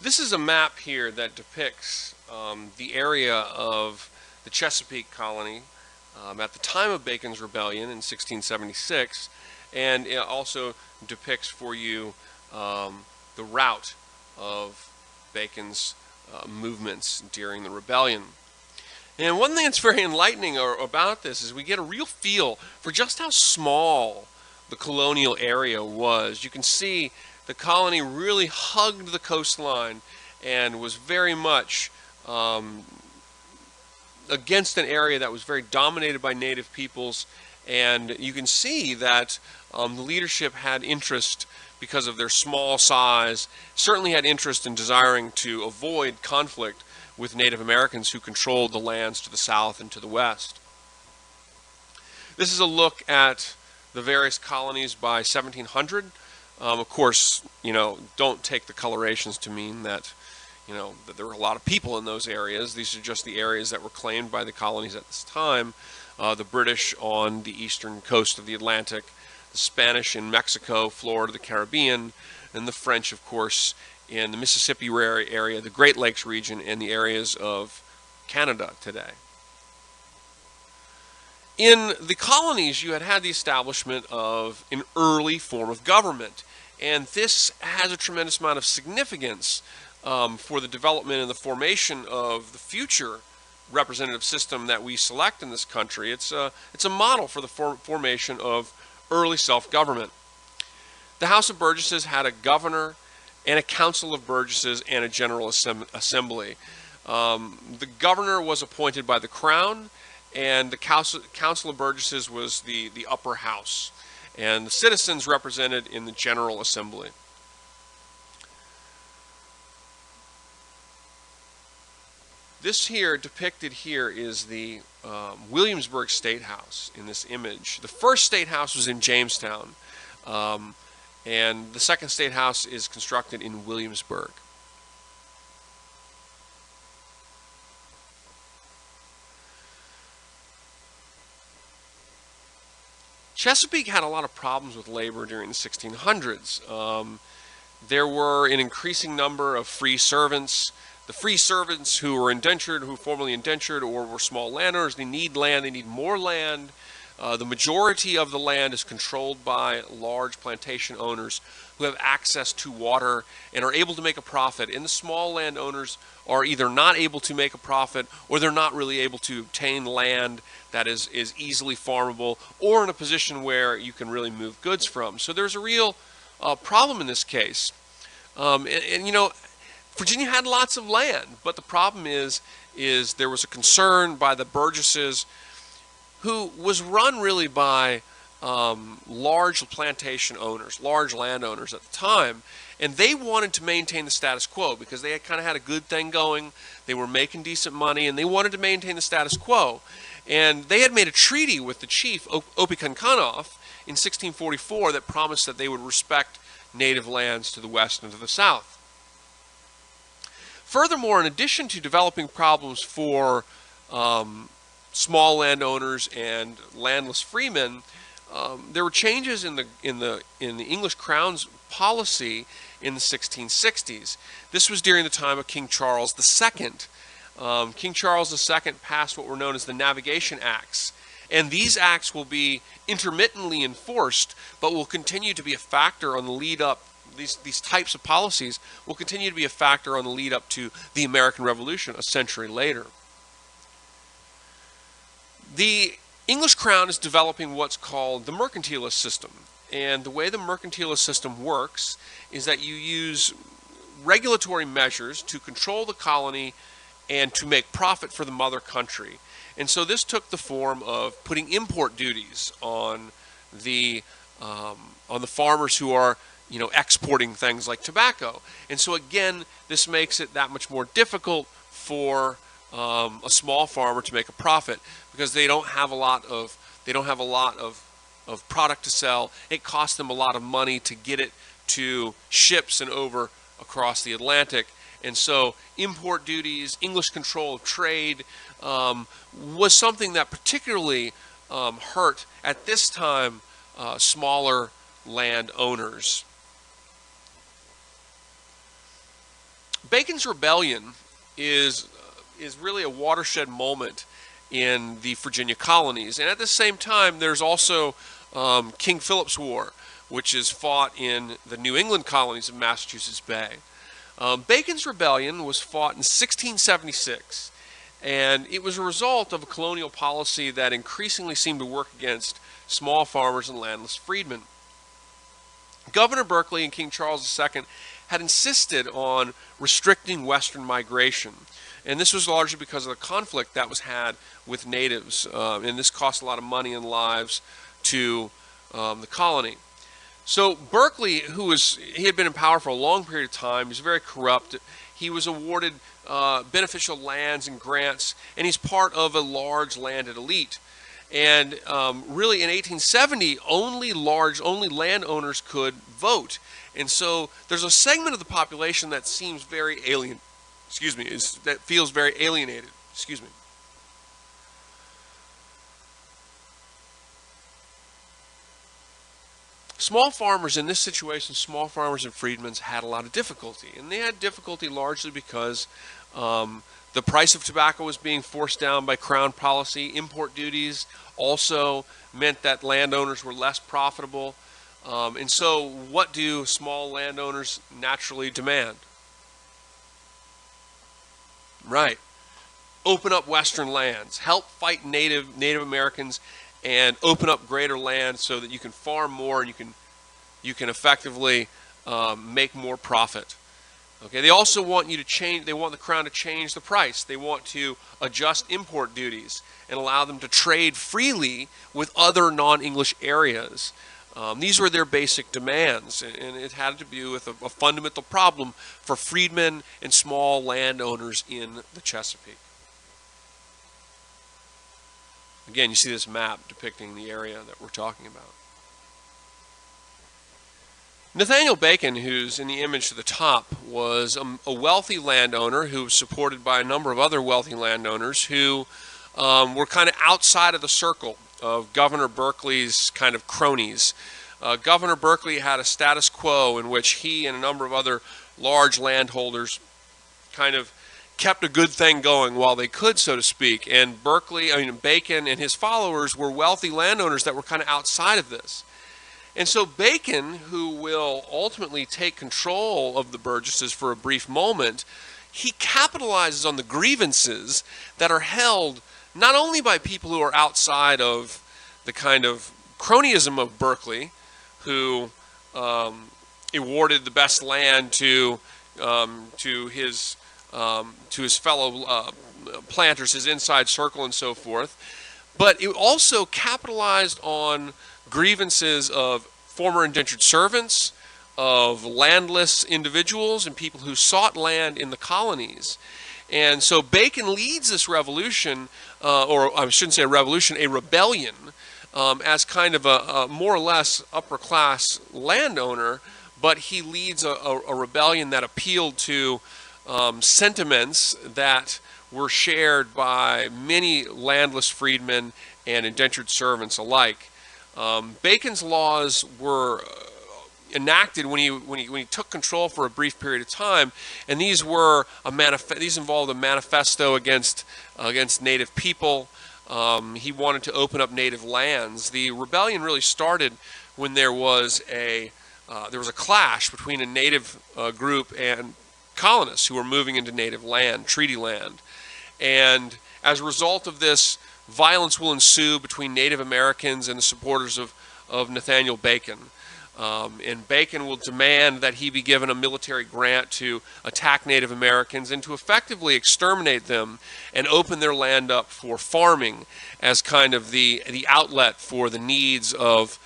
This is a map here that depicts the area of the Chesapeake colony at the time of Bacon's Rebellion in 1676, and it also depicts for you the route of Bacon's movements during the rebellion. And one thing that's very enlightening about this is we get a real feel for just how small the colonial area was. You can see the colony really hugged the coastline and was very much against an area that was very dominated by native peoples. And you can see that the leadership had interest, because of their small size, certainly had interest in desiring to avoid conflict with Native Americans who controlled the lands to the south and to the west. This is a look at the various colonies by 1700. Of course, don't take the colorations to mean that, that there were a lot of people in those areas. These are just the areas that were claimed by the colonies at this time. The British on the eastern coast of the Atlantic, the Spanish in Mexico, Florida, the Caribbean, and the French, of course, in the Mississippi area, the Great Lakes region, and the areas of Canada today. In the colonies, you had the establishment of an early form of government, and this has a tremendous amount of significance for the development and the formation of the future representative system that we select in this country. It's a model for the formation of early self-government. The House of Burgesses had a governor and a council of burgesses and a general assembly. The governor was appointed by the crown, and the council of burgesses was the upper house, and the citizens represented in the general assembly. This here, depicted here, is the Williamsburg State House in this image. The first State House was in Jamestown, and the second State House is constructed in Williamsburg. Chesapeake had a lot of problems with labor during the 1600s. There were an increasing number of free servants. The free servants who were indentured, who formerly indentured, or were small landowners, they need land, they need more land. The majority of the land is controlled by large plantation owners who have access to water and are able to make a profit. And the small landowners are either not able to make a profit, or they're not really able to obtain land that is easily farmable, or in a position where you can really move goods from. So there's a real problem in this case. Virginia had lots of land, but the problem is there was a concern by the Burgesses, who was run really by large plantation owners, large landowners at the time, and they wanted to maintain the status quo because they had kind of had a good thing going. They were making decent money, and they wanted to maintain the status quo. And they had made a treaty with the chief, Opechancanough, in 1644 that promised that they would respect native lands to the west and to the south. Furthermore, in addition to developing problems for small landowners and landless freemen, there were changes in the English Crown's policy in the 1660s. This was during the time of King Charles II. King Charles II passed what were known as the Navigation Acts, and these acts will be intermittently enforced, but will continue to be a factor on the lead up. These types of policies will continue to be a factor on the lead up to the American Revolution a century later. The English Crown is developing what's called the mercantilist system, and the way the mercantilist system works is that you use regulatory measures to control the colony and to make profit for the mother country. And so this took the form of putting import duties on the farmers who are exporting things like tobacco. And so again, this makes it that much more difficult for a small farmer to make a profit, because they don't have a lot of product to sell. It costs them a lot of money to get it to ships and over across the Atlantic. And so import duties, English control of trade, was something that particularly hurt at this time smaller land owners. Bacon's Rebellion is really a watershed moment in the Virginia colonies, and at the same time, there's also King Philip's War, which is fought in the New England colonies of Massachusetts Bay. Bacon's Rebellion was fought in 1676, and it was a result of a colonial policy that increasingly seemed to work against small farmers and landless freedmen. Governor Berkeley and King Charles II had insisted on restricting western migration, and this was largely because of the conflict that was had with natives, and this cost a lot of money and lives to the colony. So Berkeley, he had been in power for a long period of time, he was very corrupt. He was awarded beneficial lands and grants, and he's part of a large landed elite. And really, in 1870, only landowners could vote, and so there's a segment of the population that seems very alien. That feels very alienated. Small farmers in this situation, small farmers and freedmen, had a lot of difficulty, and they had difficulty largely because the price of tobacco was being forced down by Crown policy. Import duties also meant that landowners were less profitable. And so what do small landowners naturally demand? Right. Open up western lands. Help fight Native Americans and open up greater land so that you can farm more and you can effectively make more profit. Okay, they also want you to change. They want the Crown to change the price. They want to adjust import duties and allow them to trade freely with other non-English areas. These were their basic demands, and it had to do with a fundamental problem for freedmen and small landowners in the Chesapeake. Again, you see this map depicting the area that we're talking about. Nathaniel Bacon, who's in the image to the top, was a wealthy landowner who was supported by a number of other wealthy landowners who were kind of outside of the circle of Governor Berkeley's kind of cronies. Governor Berkeley had a status quo in which he and a number of other large landholders kind of kept a good thing going while they could, so to speak. And Bacon and his followers were wealthy landowners that were kind of outside of this. And so Bacon, who will ultimately take control of the Burgesses for a brief moment, he capitalizes on the grievances that are held not only by people who are outside of the kind of cronyism of Berkeley, who awarded the best land to his fellow planters, his inside circle and so forth, but it also capitalized on grievances of former indentured servants, of landless individuals, and people who sought land in the colonies. And so Bacon leads this revolution, or I shouldn't say a revolution, a rebellion, as kind of a more or less upper class landowner, but he leads a rebellion that appealed to sentiments that were shared by many landless freedmen and indentured servants alike. Bacon's laws were enacted when he took control for a brief period of time, and these involved a manifesto against native people. He wanted to open up native lands. The rebellion really started when there was a clash between a native group and colonists who were moving into native land, treaty land, and as a result of this, violence will ensue between Native Americans and the supporters of Nathaniel Bacon. And Bacon will demand that he be given a military grant to attack Native Americans and to effectively exterminate them and open their land up for farming as kind of the outlet for the needs of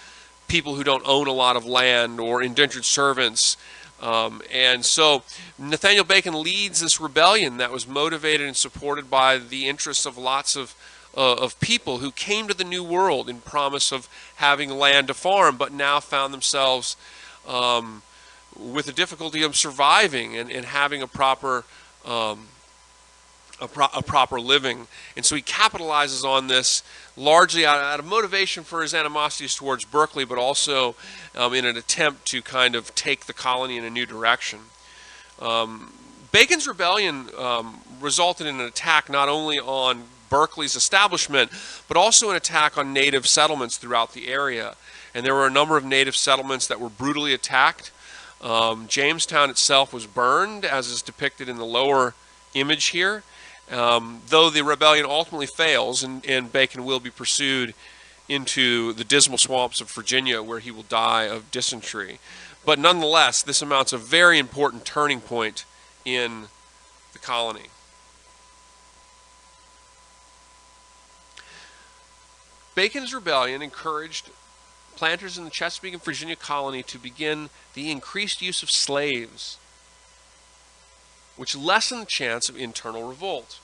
people who don't own a lot of land or indentured servants. And so Nathaniel Bacon leads this rebellion that was motivated and supported by the interests of lots of people who came to the New World in promise of having land to farm, but now found themselves with the difficulty of surviving and having a proper living. And so he capitalizes on this largely out of motivation for his animosities towards Berkeley, but also in an attempt to kind of take the colony in a new direction. Bacon's rebellion resulted in an attack not only on Berkeley's establishment, but also an attack on native settlements throughout the area. And there were a number of native settlements that were brutally attacked. Jamestown itself was burned, as is depicted in the lower image here, though the rebellion ultimately fails, and Bacon will be pursued into the dismal swamps of Virginia, where he will die of dysentery. But nonetheless, this amounts a very important turning point in the colony. Bacon's rebellion encouraged planters in the Chesapeake and Virginia colony to begin the increased use of slaves, which lessened the chance of internal revolt.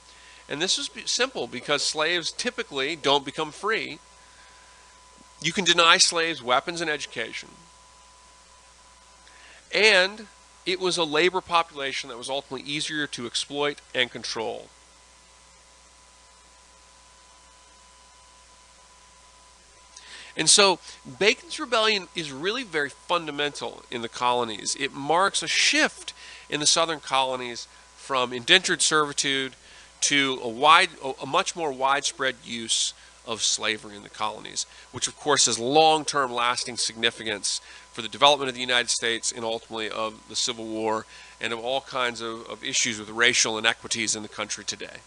And this is simple because slaves typically don't become free. You can deny slaves weapons and education. And it was a labor population that was ultimately easier to exploit and control. And so Bacon's rebellion is really very fundamental in the colonies. It marks a shift in the southern colonies from indentured servitude to a much more widespread use of slavery in the colonies, which of course has long-term lasting significance for the development of the United States and ultimately of the Civil War and of all kinds of issues with racial inequities in the country today.